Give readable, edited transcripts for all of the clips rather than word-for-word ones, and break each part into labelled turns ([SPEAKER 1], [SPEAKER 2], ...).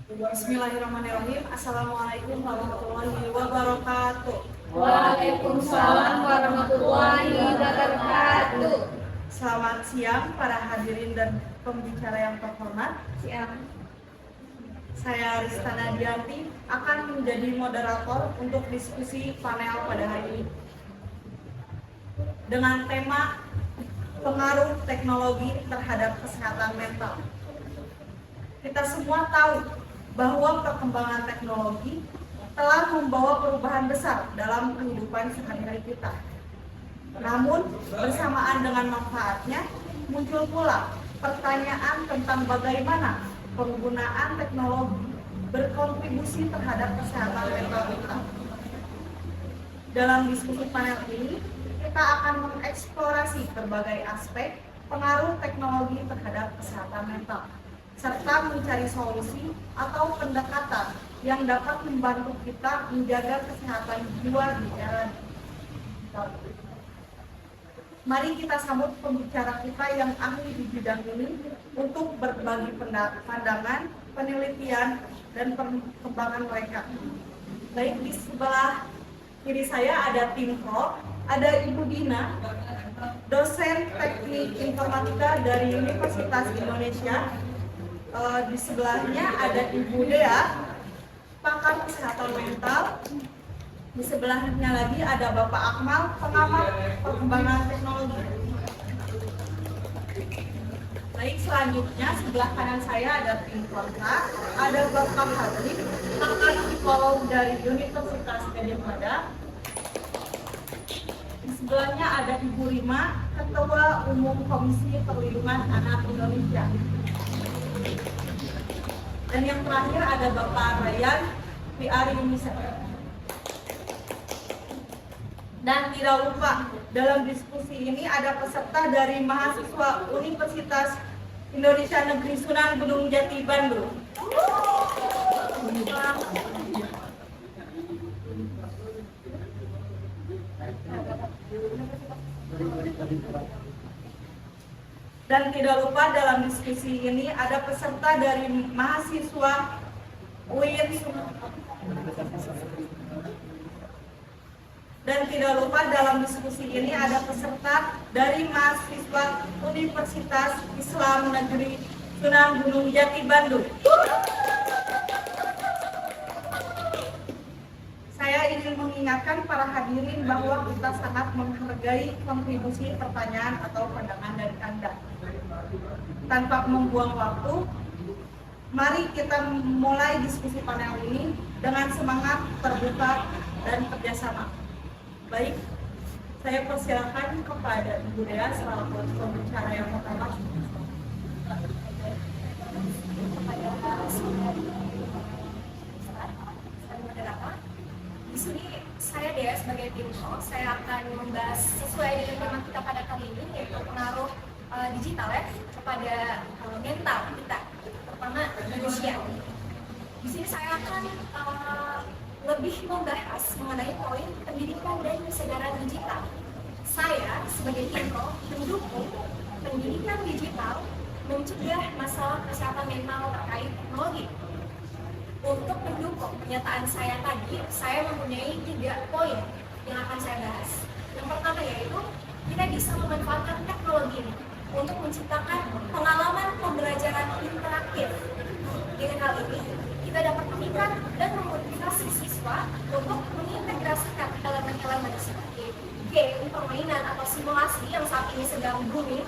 [SPEAKER 1] Bismillahirrahmanirrahim. Assalamualaikum warahmatullahi wabarakatuh.
[SPEAKER 2] Waalaikumsalam warahmatullahi wabarakatuh.
[SPEAKER 1] Selamat siang para hadirin dan pembicara yang terhormat.
[SPEAKER 2] Siang.
[SPEAKER 1] Saya Ristana Dianti akan menjadi moderator untuk diskusi panel pada hari ini dengan tema pengaruh teknologi terhadap kesehatan mental. Kita semua tahu bahwa perkembangan teknologi telah membawa perubahan besar dalam kehidupan sehari-hari kita. Namun, bersamaan dengan manfaatnya, muncul pula pertanyaan tentang bagaimana penggunaan teknologi berkontribusi terhadap kesehatan mental kita. Dalam diskusi panel ini, kita akan mengeksplorasi berbagai aspek pengaruh teknologi terhadap kesehatan mental, serta mencari solusi atau pendekatan yang dapat membantu kita menjaga kesehatan jiwa di era digital. Mari kita sambut pembicara kita yang ahli di bidang ini untuk berbagi pandangan, penelitian, dan perkembangan mereka. Baik, di sebelah kiri saya ada tim Pro, ada Ibu Dina, dosen teknik informatika dari Universitas Indonesia. Di sebelahnya ada Ibu Dea, pakar kesehatan mental. Di sebelahnya lagi ada Bapak Akmal, pengamat perkembangan teknologi. Baik, selanjutnya sebelah kanan saya ada tim kontra, ada Bapak Habib, pakar psikolog dari Universitas Gadjah Mada. Di sebelahnya ada Ibu Rima, Ketua Umum Komisi Perlindungan Anak Indonesia. Dan yang terakhir ada Bapak Ryan PR UNICEF. Dan tidak lupa, dalam diskusi ini ada peserta dari mahasiswa Universitas Indonesia Negeri Sunan Gunung Jati Bandung. Dan tidak lupa dalam diskusi ini ada peserta dari mahasiswa UIN. Dan tidak lupa dalam diskusi ini ada peserta dari mahasiswa Universitas Islam Negeri Sunan Gunung Jati Bandung. Saya ingin mengingatkan para hadirin bahwa kita sangat menghargai kontribusi pertanyaan atau pandangan dari Anda. Tanpa membuang waktu, mari kita mulai diskusi panel ini dengan semangat, terbuka, dan kerjasama. Baik, saya persilakan kepada Ibu Dea selaku pembicara yang pertama.
[SPEAKER 2] Di sini saya Dea sebagai tim Pro, saya akan membahas sesuai dengan tema kita pada kali ini, yaitu pengaruh digital ya kepada mental kita, terutama manusia. Di sini saya akan lebih membahas mengenai poin pendidikan dan kesadaran digital. Saya sebagai tim Pro mendukung pendidikan digital mencegah masalah kesehatan mental terkait teknologi. Untuk mendukung pernyataan saya tadi, saya mempunyai 3 poin yang akan saya bahas. Yang pertama yaitu kita bisa memanfaatkan teknologi ini untuk menciptakan pengalaman pembelajaran interaktif. Dengan hal ini, kita dapat mengikat dan memotivasi siswa untuk mengintegrasikan elemen-elemen seperti game, permainan, atau simulasi yang saat ini sedang booming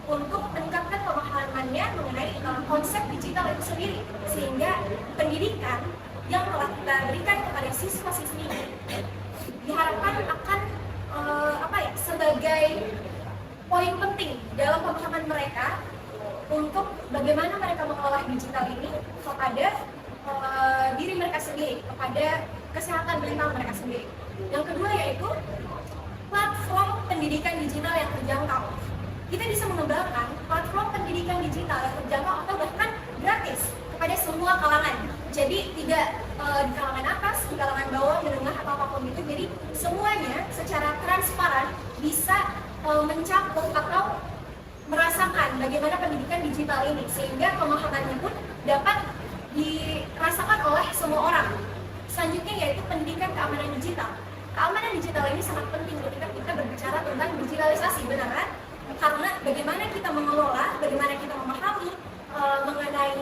[SPEAKER 2] untuk meningkatkan pemahamannya mengenai konsep digital itu sendiri, sehingga pendidikan yang telah kita berikan kepada siswa-siswi diharapkan akan sebagai poin penting dalam pemahaman mereka untuk bagaimana mereka mengolah digital ini kepada diri mereka sendiri, kepada kesehatan mental mereka sendiri. Yang kedua yaitu platform pendidikan digital yang terjangkau. Kita bisa mengembangkan platform pendidikan digital yang terjangkau atau bahkan gratis kepada semua kalangan. Jadi tidak di kalangan atas, di kalangan bawah, menengah atau apapun itu. Jadi semuanya secara transparan bisa mencakup atau merasakan bagaimana pendidikan digital ini, sehingga pemahamannya pun dapat di kita mengelola, bagaimana kita memahami mengenai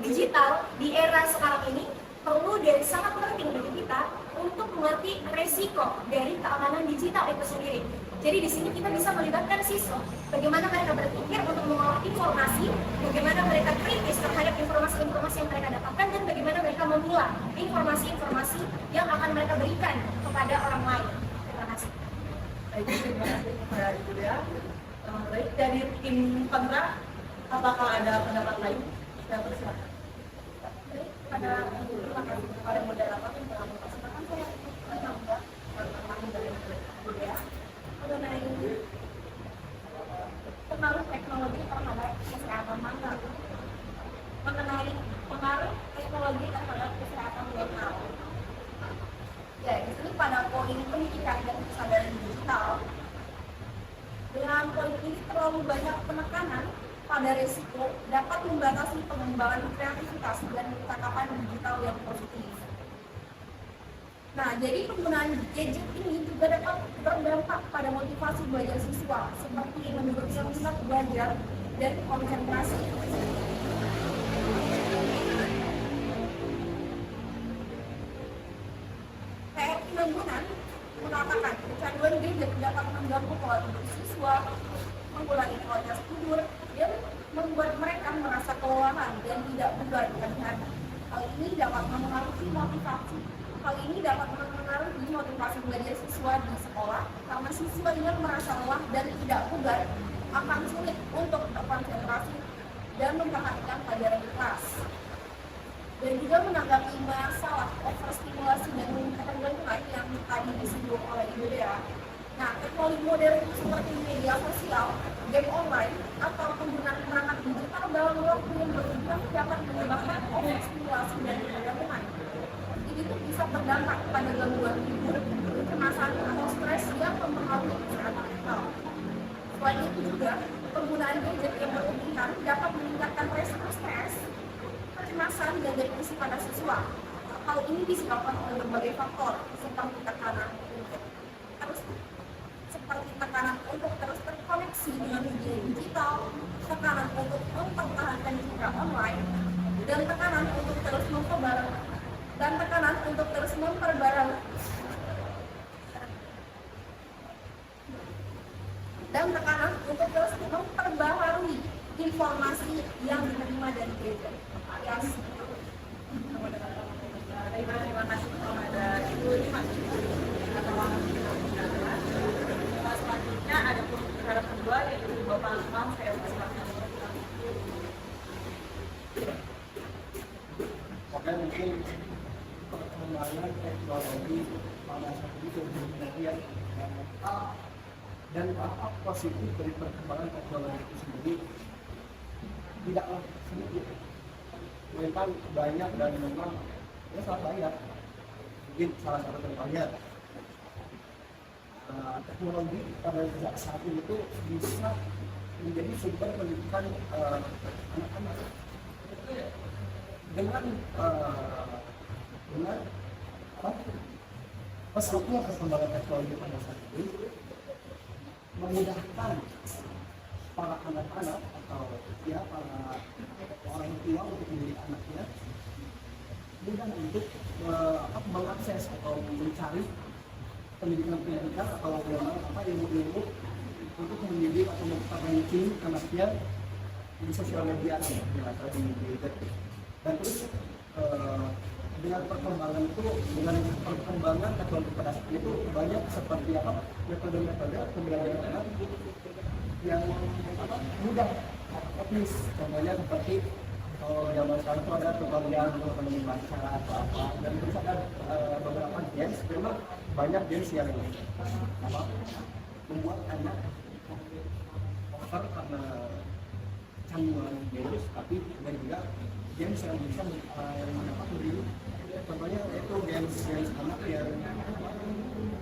[SPEAKER 2] digital di era sekarang ini, perlu dan sangat penting bagi kita untuk mengerti resiko dari keamanan digital itu sendiri. Jadi di sini kita bisa melibatkan siswa, bagaimana mereka berpikir untuk mengolah informasi, bagaimana mereka kritis terhadap informasi-informasi yang mereka dapatkan, dan bagaimana mereka memilah informasi-informasi yang akan mereka berikan kepada orang lain. Terima kasih.
[SPEAKER 1] Baik, terima kasih kepada Ibu Dea. Baik, dari tim kontra, apakah ada pendapat lain? Saya persilakan.
[SPEAKER 2] Baik, pada terima kasih kepada moderator yang telah mempersilahkan saya menambah pengalaman dari Ibu Dea mengenai pengaruh teknologi terhadap kesehatan mental, mengenai pengaruh teknologi terhadap kesehatan mental. Ya, di sini pada poin pendidikan dan kesadaran digital, dengan poin ini terlalu banyak penekanan pada risiko dapat membatasi pengembangan kreativitas dan percakapan digital yang positif. Nah, jadi penggunaan gadget ini juga dapat berdampak pada motivasi belajar siswa, seperti menurunkan minat belajar dan konsentrasi. PR Timbangunan mengatakan kecanduan gadget dapat mengganggu pola tidur siswa, mengurangi kualitas tidur, dan membuat mereka merasa kelelahan dan tidak bugar terlihat. Hal ini dapat mempengaruhi motivasi belajar siswa di sekolah, karena siswa yang merasa lelah dan tidak bugar akan sulit untuk berkonsentrasi dan memperhatikan pelajaran di kelas. Dan juga menanggapi masalah overstimulasi dan ketergantungan yang tadi disinggung oleh Ibu Dea. Nah, teknologi modern seperti media sosial, game online, atau penggunaan perangkat digital dalam waktu yang berlebihan dapat menyebabkan overstimulasi dan ketergantungan. Ini tuh bisa berdampak pada gangguan tidur, kecemasan atau stres yang mempengaruhi kesehatan mental. Selain itu juga, penggunaan gadget yang berlebihan dapat meningkatkan resiko stres, kecemasan, dan depresi pada siswa. Hal ini disebabkan oleh berbagai faktor, seperti tekanan untuk terus terkoneksi dengan media digital, tekanan untuk mempertahankan citra online, dan tekanan untuk terus memperbarui informasi yang diterima dari gadget.
[SPEAKER 1] Terima kasih kepada Ibu. Selanjutnya ada pembicara kedua yaitu Bapak Lukman. Saya persilakan.
[SPEAKER 3] Oke, mungkin perkembangan teknologi pada saat ini kemudian dan dampak positif dari perkembangan teknologi itu sendiri tidaklah sedikit, memang banyak dan memang sangat banyak. Mungkin salah satu contohnya teknologi pada saat ini itu bisa menjadi sumber pendidikan anak-anak dengan pesatnya perkembangan teknologi pada saat ini memudahkan para anak-anak atau ya para orang tua untuk mendidik anaknya mudah untuk mengakses atau mencari pendidikan atau ilmu-ilmu untuk mendidik atau memperbaiki anaknya di sosial media atau di Twitter. Dan terus dengan perkembangan teknologi pada saat itu banyak seperti metode-metode pembelajaran anak yang mudah teknis, contohnya seperti zaman sekarang itu ada tutorial untuk membaca atau apa, dan terus ada beberapa games, memang banyak games yang membuat anak over karena canduan games, tapi dan juga games yang bisa memberi, contohnya itu games anak yang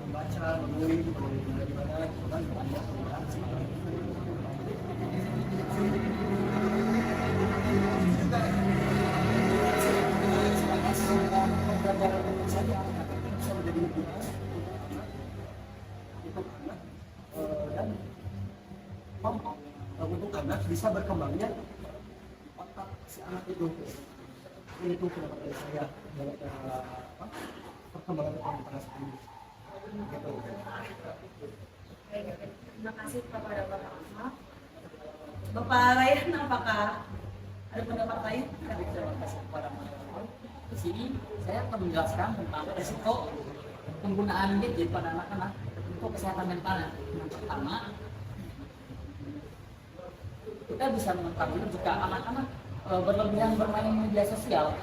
[SPEAKER 3] membaca, menulis, bagaimana itu kan banyak pembelajaran saja bisa menjadi hiburan untuk anak dan untuk bisa berkembangnya otak si anak itu. Ini tuh pendapat dari saya dalam perkembangan komunitas ini. Gitu.
[SPEAKER 1] Baik, terima kasih kepada Bapak Ahmad. Bapak Rayhan, apakah ada pendapat lain?
[SPEAKER 4] Terima kasih kepada Mas. Di sini saya akan menjelaskan tentang risiko penggunaan gadget pada anak-anak untuk kesehatan mentalnya. Yang pertama, kita bisa mengetahui jika anak-anak berlebihan bermain media sosial.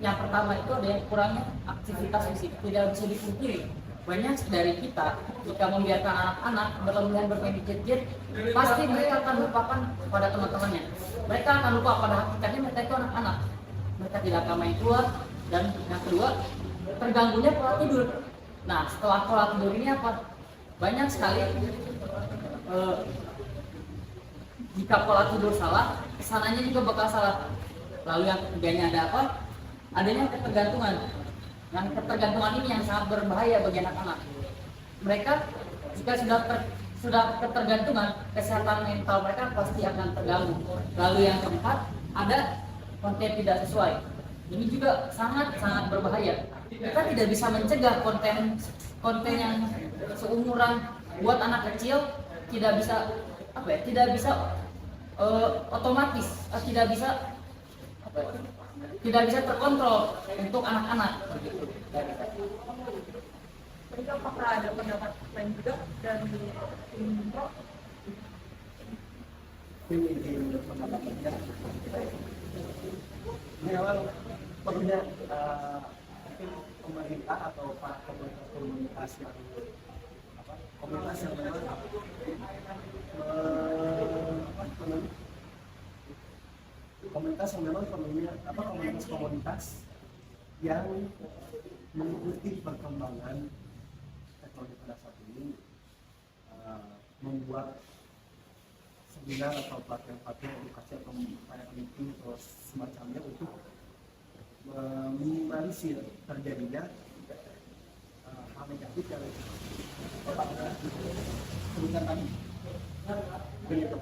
[SPEAKER 4] Yang pertama itu ada yang kurangnya aktivitas fisik, tidak bisa dipungkiri. Banyak dari kita jika membiarkan anak-anak berlebihan bermain gadget, pasti mereka akan lupakan pada teman-temannya. Mereka akan lupa pada hakikatnya mereka itu anak-anak. Mereka tidak akan main keluar, dan yang kedua terganggunya pola tidur. Nah, setelah pola tidur ini apa? Banyak sekali jika pola tidur salah, kesananya juga bakal salah. Lalu yang ketiganya ada apa? Adanya ketergantungan. Yang ketergantungan ini yang sangat berbahaya bagi anak-anak. Mereka jika sudah ketergantungan, kesehatan mental mereka pasti akan terganggu. Lalu yang keempat, ada konten tidak sesuai. Ini juga sangat berbahaya. Kita tidak bisa mencegah konten yang seumuran buat anak kecil, tidak bisa otomatis, tidak bisa terkontrol untuk anak-anak.
[SPEAKER 1] Jadi apakah ada pendapat lain juga dari tim Pro?
[SPEAKER 3] Ini pendapatnya. Ini awal perlunya mungkin pemerintah atau para komunitas yang memang komunitas yang memang perlunya komunitas yang mengikuti perkembangan teknologi pada saat ini, membuat seminar atau pelatihan edukasi atau kayak meeting atau semacamnya untuk meminimalisir terjadinya hal negatif yang Bapak sebutkan tadi. Begitu.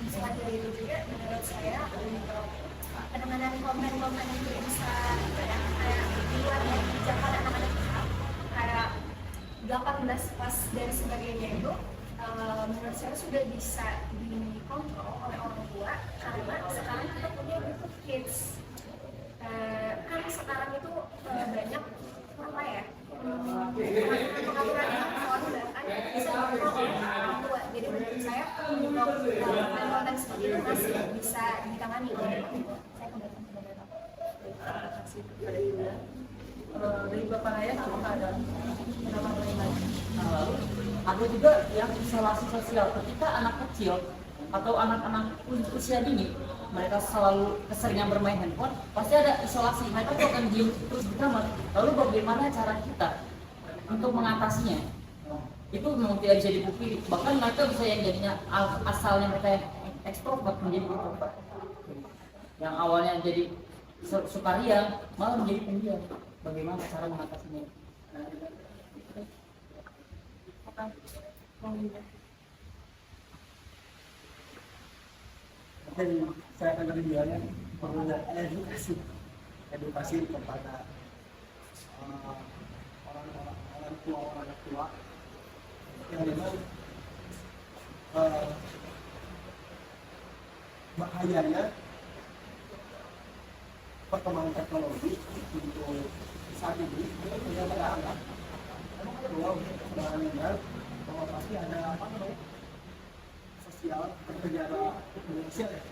[SPEAKER 2] Selain dari itu juga menurut saya untuk penanganan konten-konten yang tidak bisa kayak di luar dari jangkauan anak-anak kita kayak 18 plus dan sebagainya itu menurut saya sudah bisa dikontrol oleh orang tua karena sekarang kita punya YouTube Kids. Kan sekarang itu banyak apa ya pengaturan yang bahkan bisa dikontrol oleh orang tua. Jadi menurut saya untuk konten seperti itu masih bisa ditangani oleh orang tua. Saya kembali kepada Bapak.
[SPEAKER 1] Terima kasih kepada Yuda. Dari Bapak Rayhan, apakah ada pendapat lain lagi?
[SPEAKER 4] Lalu ada juga yang isolasi sosial. Ketika anak kecil atau anak-anak usia dini mereka selalu keseringan bermain handphone, pasti ada isolasi. Mereka tuh akan diem terus di kamar. Lalu bagaimana cara kita untuk mengatasinya? Itu memang tidak bisa dipungkiri. Bahkan mereka bisa yang jadinya asalnya mereka yang ekstrovert menjadi introvert. Yang awalnya jadi sukaria malah menjadi pendiam. Bagaimana cara mengatasinya?
[SPEAKER 3] Dan saya akan menjualnya perlunya edukasi kepada orang tua yang memang bahayanya perkembangan teknologi untuk saat ini ternyata pada anak bahwa pasti ada sosial pekerjaan sosial ya.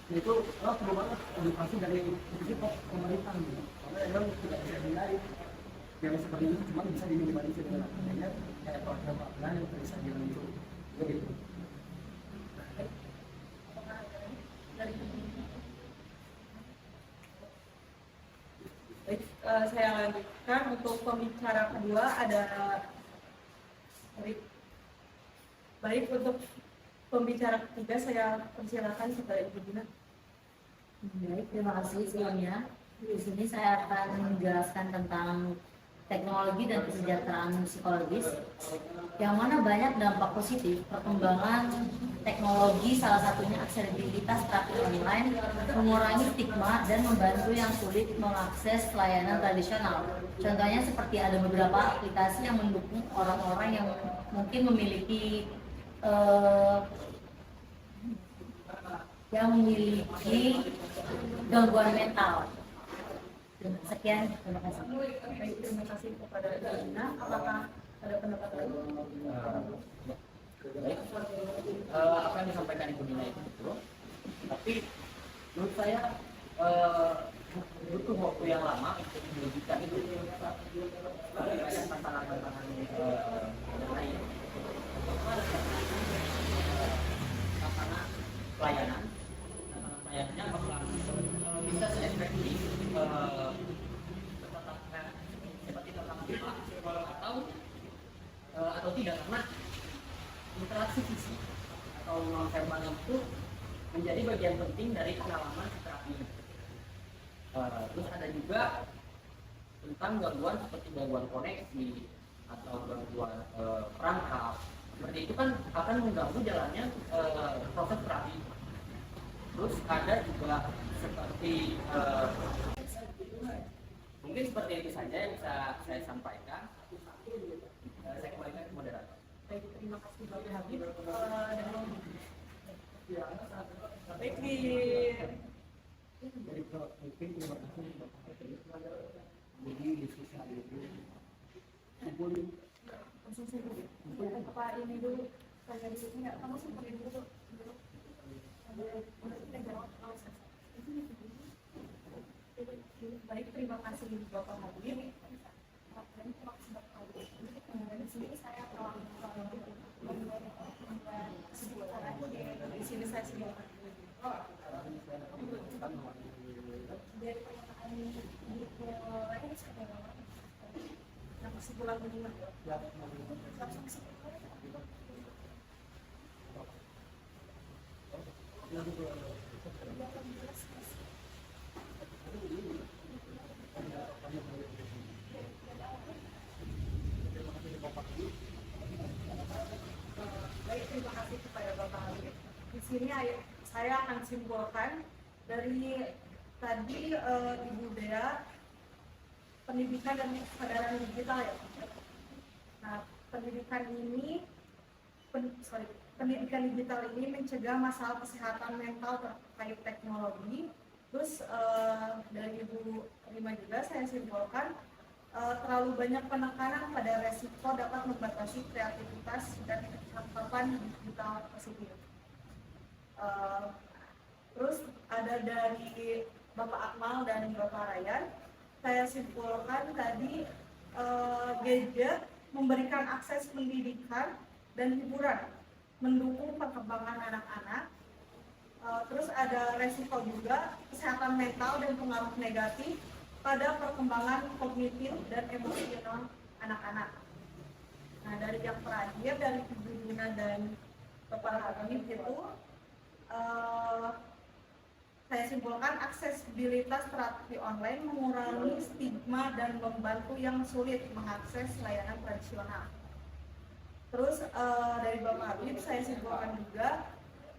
[SPEAKER 3] Nah itu perlu banget edukasi dari pemerintah gitu. Karena memang tidak bisa dihindari yang seperti ini cuma bisa diminimalisir dengan adanya kayak program yang bisa dilanjut gitu.
[SPEAKER 1] Baik, saya lanjutkan untuk pembicara kedua ada baik untuk pembicara ketiga saya persilakan kepada Ibu Dina.
[SPEAKER 5] Baik, terima kasih sebelumnya. Di sini saya akan menjelaskan tentang teknologi dan kesejahteraan psikologis, yang mana banyak dampak positif perkembangan teknologi, salah satunya aksesibilitas terapi online, mengurangi stigma dan membantu yang sulit mengakses layanan tradisional. Contohnya seperti ada beberapa aplikasi yang mendukung orang-orang yang mungkin memiliki gangguan mental. Sekian, terima kasih.
[SPEAKER 1] Baik, terima kasih kepada Dina. Apakah ada pendapat lain?
[SPEAKER 4] Baik, apa yang disampaikan Ibu Dina itu betul, tapi menurut saya butuh waktu yang lama untuk menunjukkan itu banyak tantangan-tantangan yang lain. Tantangan pelayanan, pelayanannya apakah bisa seefektif tetapkan seperti tetap muka atau tidak, karena interaksi fisik atau non verbal itu menjadi bagian penting dari pengalaman terapi. Terus ada juga tentang gangguan seperti gangguan koneksi atau gangguan perangkap. Seperti itu kan akan mengganggu jalannya proses terapi. Terus ada juga seperti mungkin seperti itu saja yang bisa saya sampaikan. Saya kembalikan ke moderator.
[SPEAKER 1] Baik, terima kasih Bapak Habib. Baik,
[SPEAKER 3] Jadi mungkin terima kasih jadi diskusi hari ini. Boleh
[SPEAKER 1] langsung saja. Apa ini dulu? Saya di sini nggak? Kamu sempat ini dulu. Baik, terima kasih Bapak Habib. Di sini saya di sini saya sebutkan dari pernyataan lain seperti apa? Yang kesimpulan menimah langsung kesimpulan. Baik, terima kasih kepada Bapak Habib. Di sini saya akan simpulkan dari tadi Ibu Dea, pendidikan dan kesadaran digital ya. Nah, pendidikan digital ini mencegah masalah kesehatan mental terkait teknologi. Terus dari Ibu Rima juga saya simpulkan terlalu banyak penekanan pada resiko dapat membatasi kreativitas dan cakupan digital positif. Terus ada dari Bapak Akmal dan Bapak Ryan, saya simpulkan tadi gadget memberikan akses pendidikan dan hiburan, mendukung perkembangan anak-anak. Terus ada resiko juga kesehatan mental dan pengaruh negatif pada perkembangan kognitif dan emosional anak-anak. Nah, dari yang terakhir dari Ibu Dina dan Bapak Habib itu saya simpulkan aksesibilitas terapi online mengurangi stigma dan membantu yang sulit mengakses layanan tradisional. Terus dari Bapak Habib saya simpulkan juga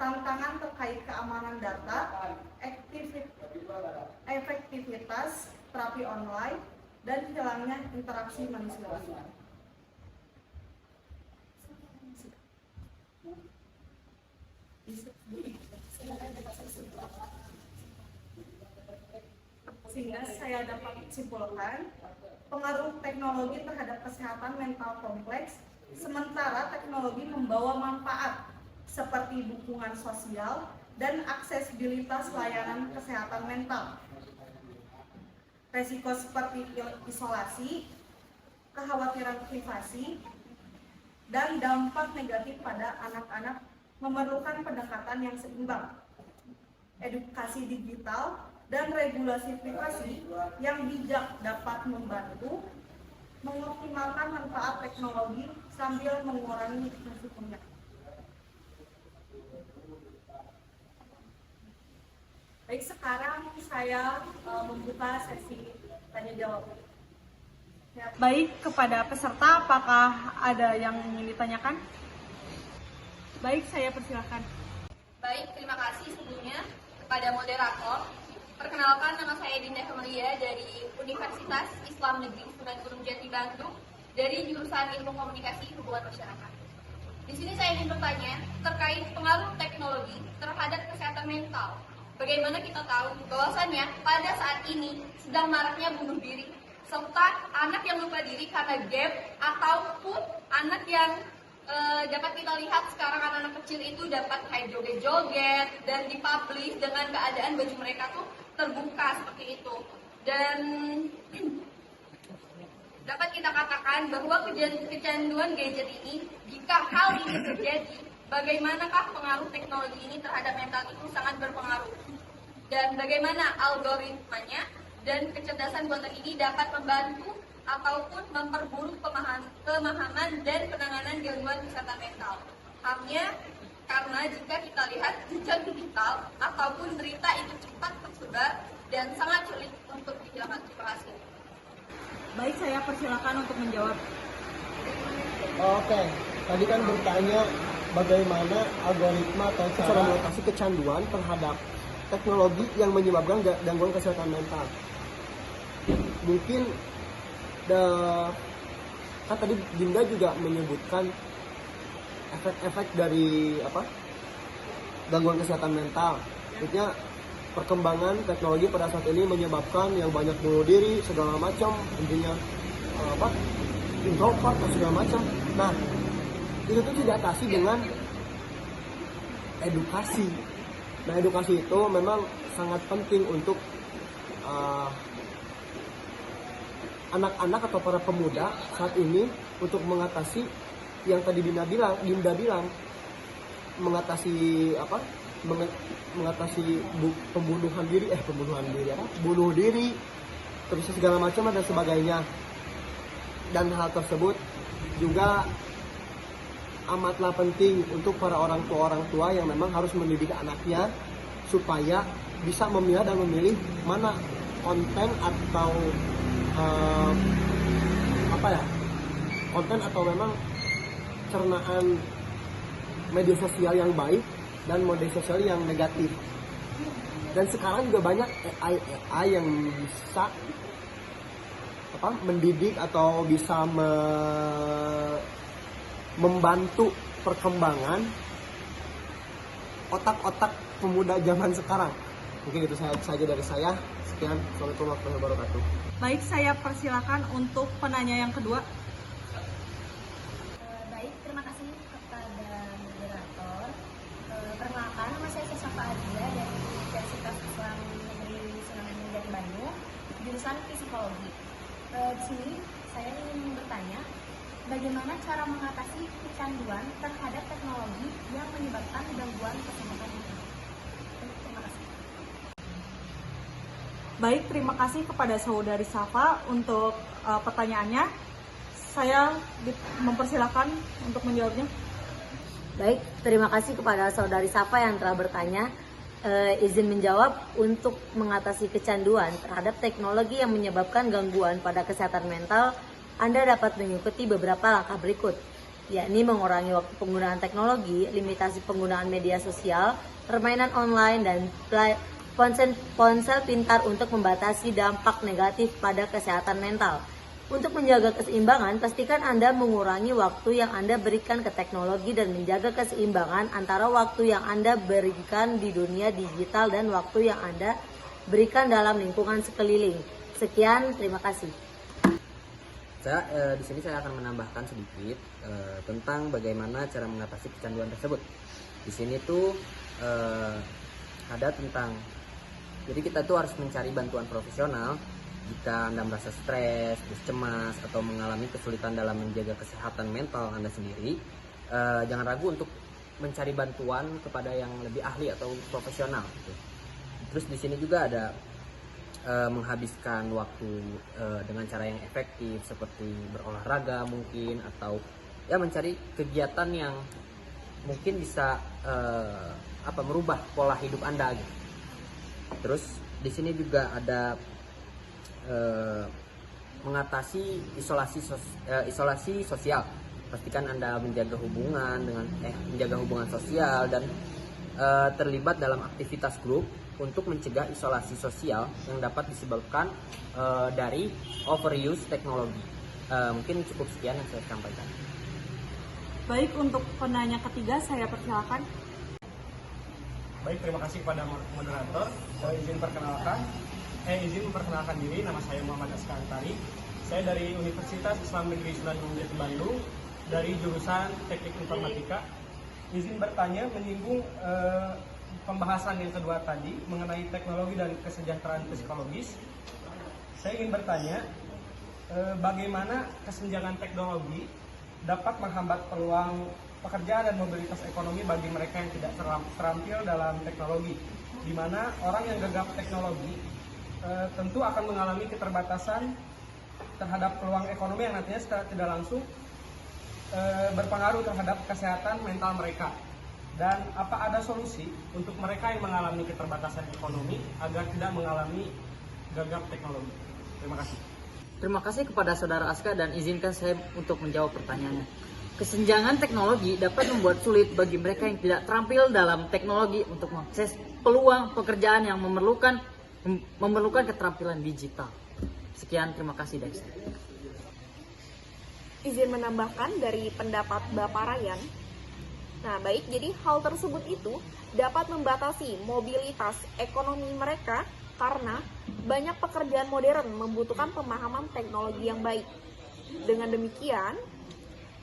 [SPEAKER 1] tantangan terkait keamanan data, efektivitas terapi online, dan hilangnya interaksi manusia. Sehingga saya dapat simpulkan pengaruh teknologi terhadap kesehatan mental kompleks, sementara teknologi membawa manfaat seperti dukungan sosial dan aksesibilitas layanan kesehatan mental. Resiko seperti isolasi, kekhawatiran privasi, dan dampak negatif pada anak-anak memerlukan pendekatan yang seimbang. Edukasi digital dan regulasi privasi yang bijak dapat membantu mengoptimalkan manfaat teknologi sambil mengurangi risikonya. Baik, sekarang saya membuka sesi tanya jawab. Baik, kepada peserta apakah ada yang ingin ditanyakan? Baik, saya persilakan.
[SPEAKER 2] Baik, terima kasih sebelumnya kepada moderator. Perkenalkan, nama saya Dinda Kamaria dari Universitas Islam Negeri Sunan Gunung Jati Bandung dari jurusan Ilmu Komunikasi Hubungan Masyarakat. Di sini saya ingin bertanya terkait pengaruh teknologi terhadap kesehatan mental. Bagaimana kita tahu bahwasannya pada saat ini sedang maraknya bunuh diri, serta anak yang lupa diri karena game, ataupun anak yang dapat kita lihat sekarang anak-anak kecil itu dapat kayak joget-joget dan dipublish dengan keadaan baju mereka tuh terbuka seperti itu. Dan dapat kita katakan bahwa kecanduan gadget ini, jika hal ini terjadi, bagaimanakah pengaruh teknologi ini terhadap mental itu sangat berpengaruh. Dan bagaimana algoritmanya dan kecerdasan buatan ini dapat membantu ataupun memperburuk pemahaman dan penanganan gangguan kesehatan mental. Hanya karena jika kita lihat jejak digital ataupun berita itu cepat tersebar dan sangat sulit untuk dihilangkan. Terima kasih.
[SPEAKER 1] Baik, saya persilakan untuk menjawab.
[SPEAKER 3] Oke, tadi kan bertanya bagaimana algoritma atau cara mengatasi kecanduan terhadap teknologi yang menyebabkan gangguan kesehatan mental. Mungkin kan tadi Dinda juga menyebutkan efek-efek dari gangguan kesehatan mental. Maksudnya perkembangan teknologi pada saat ini menyebabkan yang banyak bunuh diri segala macam, intinya introvert atau segala macam. Nah, itu tuh diatasi dengan edukasi. Nah, edukasi itu memang sangat penting untuk anak-anak atau para pemuda saat ini untuk mengatasi yang tadi Dinda bilang mengatasi bunuh diri terus segala macam dan sebagainya. Dan hal tersebut juga amatlah penting untuk para orang tua yang memang harus mendidik anaknya supaya bisa memilah dan memilih mana konten atau konten atau memang cernaan media sosial yang baik dan media sosial yang negatif. Dan sekarang juga banyak AI yang bisa mendidik atau bisa membantu perkembangan otak-otak pemuda zaman sekarang. Mungkin itu saja dari saya. Sekian, Assalamualaikum warahmatullahi wabarakatuh.
[SPEAKER 1] Baik, saya persilakan untuk penanya yang kedua.
[SPEAKER 2] Baik, terima kasih kepada moderator. Perkenalkan, nama saya Syafa Adia dari Universitas Islam Negeri Sunan Gunung Jati Bandung, jurusan Psikologi. Di sini saya ingin bertanya, bagaimana cara mengatasi kecanduan terhadap teknologi yang menyebabkan gangguan kesehatan mental? Terima kasih.
[SPEAKER 1] Baik, terima kasih kepada saudari Safa untuk pertanyaannya. Saya mempersilakan untuk menjawabnya.
[SPEAKER 5] Baik, terima kasih kepada saudari Safa yang telah bertanya. Izin menjawab, untuk mengatasi kecanduan terhadap teknologi yang menyebabkan gangguan pada kesehatan mental, Anda dapat mengikuti beberapa langkah berikut, yakni mengurangi waktu penggunaan teknologi, limitasi penggunaan media sosial, permainan online, dan ponsel pintar untuk membatasi dampak negatif pada kesehatan mental. Untuk menjaga keseimbangan, pastikan Anda mengurangi waktu yang Anda berikan ke teknologi dan menjaga keseimbangan antara waktu yang Anda berikan di dunia digital dan waktu yang Anda berikan dalam lingkungan sekeliling. Sekian, terima kasih.
[SPEAKER 6] Di sini saya akan menambahkan sedikit tentang bagaimana cara mengatasi kecanduan tersebut. Di sini tuh ada tentang, jadi kita tuh harus mencari bantuan profesional jika Anda merasa stres, cemas, atau mengalami kesulitan dalam menjaga kesehatan mental Anda sendiri. Jangan ragu untuk mencari bantuan kepada yang lebih ahli atau profesional. Gitu. Terus di sini juga ada menghabiskan waktu dengan cara yang efektif seperti berolahraga mungkin, atau ya mencari kegiatan yang mungkin bisa merubah pola hidup Anda gitu. Terus di sini juga ada mengatasi isolasi sosial. Pastikan Anda menjaga hubungan sosial dan terlibat dalam aktivitas grup untuk mencegah isolasi sosial yang dapat disebabkan dari overuse teknologi. Mungkin cukup sekian yang saya sampaikan.
[SPEAKER 1] Baik, untuk penanya ketiga saya persilakan.
[SPEAKER 3] Baik, terima kasih kepada moderator. Saya izin memperkenalkan diri. Nama saya Muhammad Aska Antari. Saya dari Universitas Islam Negeri Sunan Gunung Jati Bandung, dari jurusan Teknik Informatika. Izin bertanya menyinggung pembahasan yang kedua tadi mengenai teknologi dan kesejahteraan psikologis. Saya ingin bertanya, bagaimana kesenjangan teknologi dapat menghambat peluang pekerjaan dan mobilitas ekonomi bagi mereka yang tidak terampil dalam teknologi, di mana orang yang gegap teknologi tentu akan mengalami keterbatasan terhadap peluang ekonomi yang nantinya secara tidak langsung berpengaruh terhadap kesehatan mental mereka. Dan apa ada solusi untuk mereka yang mengalami keterbatasan ekonomi agar tidak mengalami gagap teknologi? Terima kasih.
[SPEAKER 4] Terima kasih kepada Saudara Aska dan izinkan saya untuk menjawab pertanyaannya. Kesenjangan teknologi dapat membuat sulit bagi mereka yang tidak terampil dalam teknologi untuk mengakses peluang pekerjaan yang memerlukan keterampilan digital. Sekian, terima kasih Dexter.
[SPEAKER 7] Izin menambahkan dari pendapat Bapak Ryan. Nah, baik, jadi hal tersebut itu dapat membatasi mobilitas ekonomi mereka karena banyak pekerjaan modern membutuhkan pemahaman teknologi yang baik. Dengan demikian,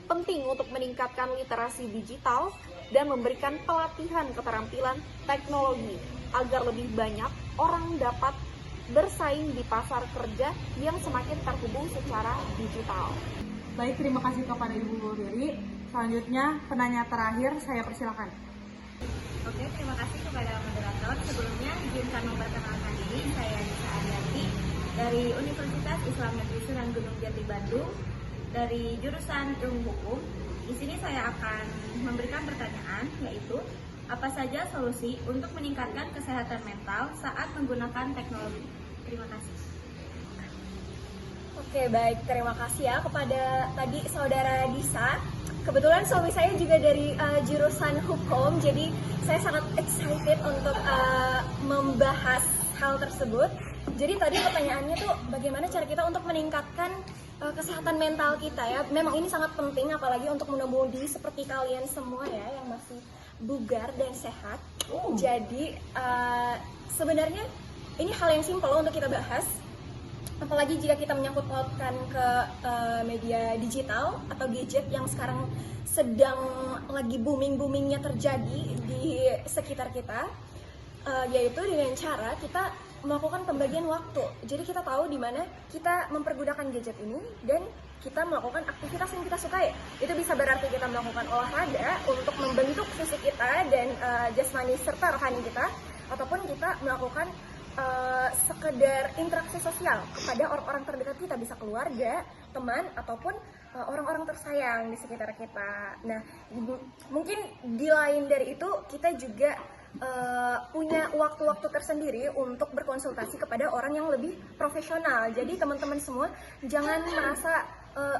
[SPEAKER 7] penting untuk meningkatkan literasi digital dan memberikan pelatihan keterampilan teknologi agar lebih banyak orang dapat bersaing di pasar kerja yang semakin terhubung secara digital.
[SPEAKER 1] Baik, terima kasih kepada Ibu Riri. Selanjutnya, penanya terakhir saya persilakan.
[SPEAKER 2] Oke, terima kasih kepada moderator. Sebelumnya, izinkan memperkenalkan diri. Saya Nisa Ariyanti dari Universitas Islam Negeri Sunan Gunung Jati Bandung dari jurusan Ilmu Hukum. Di sini saya akan memberikan pertanyaan, yaitu apa saja solusi untuk meningkatkan kesehatan mental saat menggunakan teknologi? Terima kasih.
[SPEAKER 7] Oke, baik, terima kasih ya kepada tadi Saudara Disa. Kebetulan suami saya juga dari jurusan hukum, jadi saya sangat excited untuk membahas hal tersebut. Jadi tadi pertanyaannya tuh bagaimana cara kita untuk meningkatkan kesehatan mental kita ya. Memang ini sangat penting, apalagi untuk muda-mudi seperti kalian semua ya yang masih bugar dan sehat. Jadi sebenarnya ini hal yang simpel untuk kita bahas. Apalagi jika kita menyangkut pautkan ke media digital atau gadget yang sekarang sedang lagi booming-boomingnya terjadi di sekitar kita, yaitu dengan cara kita melakukan pembagian waktu. Jadi kita tahu di mana kita mempergunakan gadget ini dan kita melakukan aktivitas yang kita sukai. Itu bisa berarti kita melakukan olahraga untuk membentuk fisik kita dan jasmani serta rohani kita, ataupun kita melakukan sekedar interaksi sosial kepada orang-orang terdekat kita, bisa keluarga, teman, ataupun orang-orang tersayang di sekitar kita. Nah, mungkin di lain dari itu kita juga punya waktu-waktu tersendiri untuk berkonsultasi kepada orang yang lebih profesional. Jadi teman-teman semua jangan merasa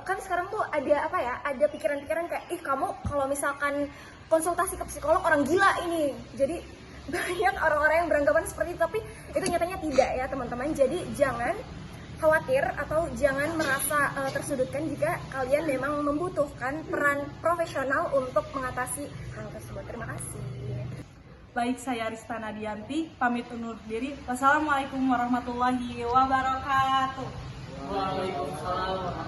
[SPEAKER 7] kan sekarang tuh ada apa ya? Ada pikiran-pikiran kayak kamu kalau misalkan konsultasi ke psikolog orang gila ini. Jadi banyak orang-orang yang beranggapan seperti itu, tapi itu nyatanya tidak ya teman-teman. Jadi jangan khawatir atau jangan merasa tersudutkan jika kalian memang membutuhkan peran profesional untuk mengatasi hal tersebut. Terima kasih.
[SPEAKER 1] Baik, saya Rista Nadianti, pamit undur diri. Wassalamualaikum warahmatullahi wabarakatuh.
[SPEAKER 4] Waalaikumsalam.